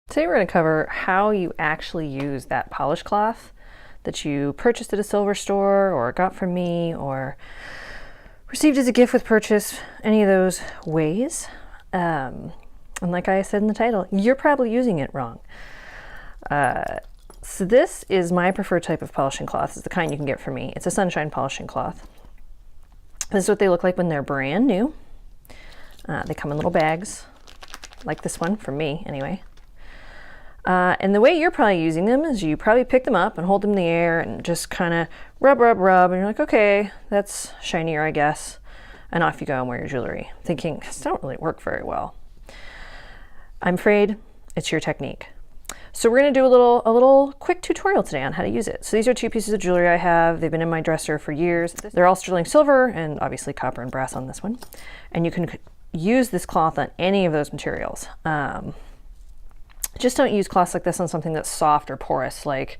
Today we're going to cover how you actually use that polish cloth that you purchased at a silver store or got from me or received as a gift with purchase, any of those ways. And like I said in the title, you're probably using it wrong. So this is my preferred type of polishing cloth. It's the kind you can get from me. It's a sunshine polishing cloth. This is what they look like when they're brand new. They come in little bags, like this one from me anyway. And the way you're probably using them is you probably pick them up and hold them in the air and just kind of rub, and you're like, okay, that's shinier, I guess. And off you go and wear your jewelry, thinking, this don't really work very well. I'm afraid it's your technique. So we're going to do a little quick tutorial today on how to use it. So these are two pieces of jewelry I have. They've been in my dresser for years. They're all sterling silver and obviously copper and brass on this one. And you can use this cloth on any of those materials. Just don't use cloths like this on something that's soft or porous, like,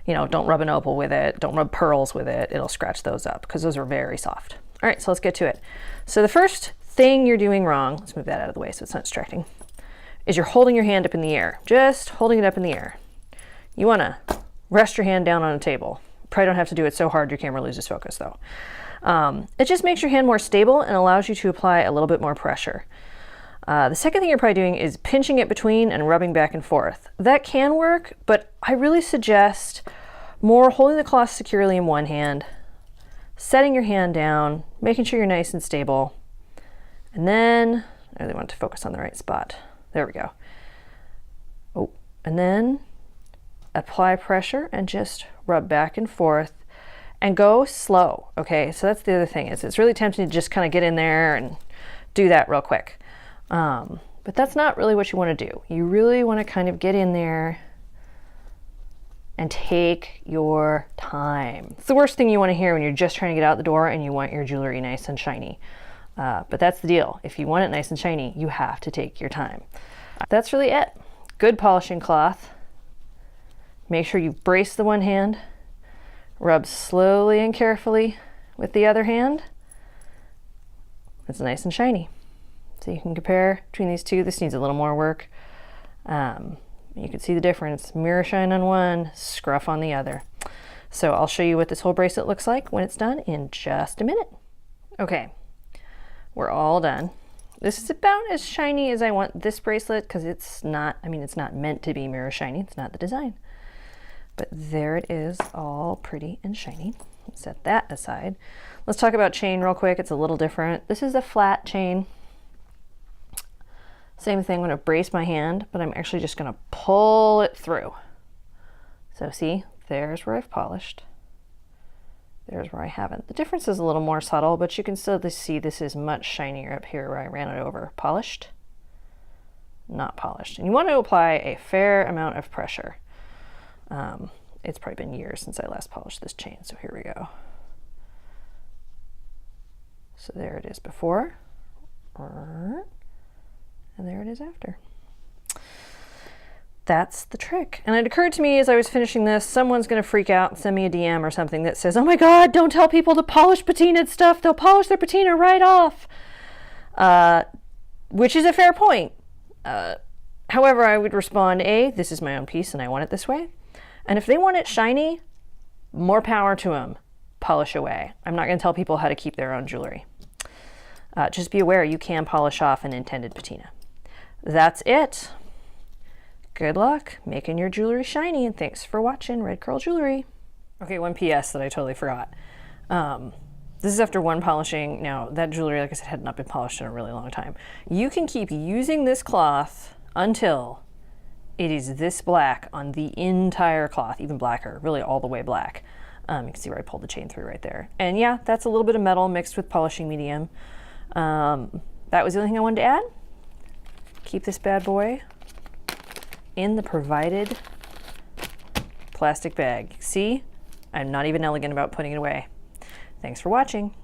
you know, don't rub an opal with it, don't rub pearls with it. It'll scratch those up because those are very soft. All right, so let's get to it. So the first thing you're doing wrong, let's move that out of the way so it's not distracting, is you're holding your hand up in the air, just holding it up in the air. You want to rest your hand down on a table. Probably don't have to do it so hard your camera loses focus though. It just makes your hand more stable and allows you to apply a little bit more pressure. The second thing you're probably doing is pinching it between and rubbing back and forth. That can work, but I really suggest more holding the cloth securely in one hand, setting your hand down, making sure you're nice and stable, and then, I really want to focus on the right spot. There we go. Oh, and then apply pressure and just rub back and forth and go slow, okay? So that's the other thing, is it's really tempting to just kind of get in there and do that real quick. But that's not really what you want to do. You really want to kind of get in there and take your time. It's the worst thing you want to hear when you're just trying to get out the door and you want your jewelry nice and shiny. But that's the deal. If you want it nice and shiny, you have to take your time. That's really it. Good polishing cloth. Make sure you brace the one hand, rub slowly and carefully with the other hand. It's nice and shiny. So you can compare between these two. This needs a little more work. You can see the difference. Mirror shine on one, scruff on the other. So I'll show you what this whole bracelet looks like when it's done in just a minute. Okay, we're all done. This is about as shiny as I want this bracelet because it's not, it's not meant to be mirror shiny. It's not the design. But there it is, all pretty and shiny. Set that aside. Let's talk about chain real quick. It's a little different. This is a flat chain. Same thing, I'm going to brace my hand, but I'm actually just going to pull it through. So see, there's where I've polished. There's where I haven't. The difference is a little more subtle, but you can still see this is much shinier up here where I ran it over. Polished, not polished. And you want to apply a fair amount of pressure. It's probably been years since I last polished this chain, so here we go. So there it is before. And there it is after. That's the trick. And it occurred to me as I was finishing this, someone's going to freak out and send me a DM or something that says, oh my God, don't tell people to polish patinaed stuff. They'll polish their patina right off. Which is a fair point. However, I would respond, A, this is my own piece and I want it this way. And if they want it shiny, more power to them. Polish away. I'm not going to tell people how to keep their own jewelry. Just be aware you can polish off an intended patina. That's it. Good luck making your jewelry shiny, and thanks for watching Red Curl Jewelry. Okay, one PS that I totally forgot. This is after one polishing. Now, that jewelry, like I said, had not been polished in a really long time. You can keep using this cloth until it is this black on the entire cloth, even blacker, really all the way black. You can see where I pulled the chain through right there. And yeah, that's a little bit of metal mixed with polishing medium. That was the only thing I wanted to add. Keep this bad boy in the provided plastic bag. See, I'm not even elegant about putting it away. Thanks for watching.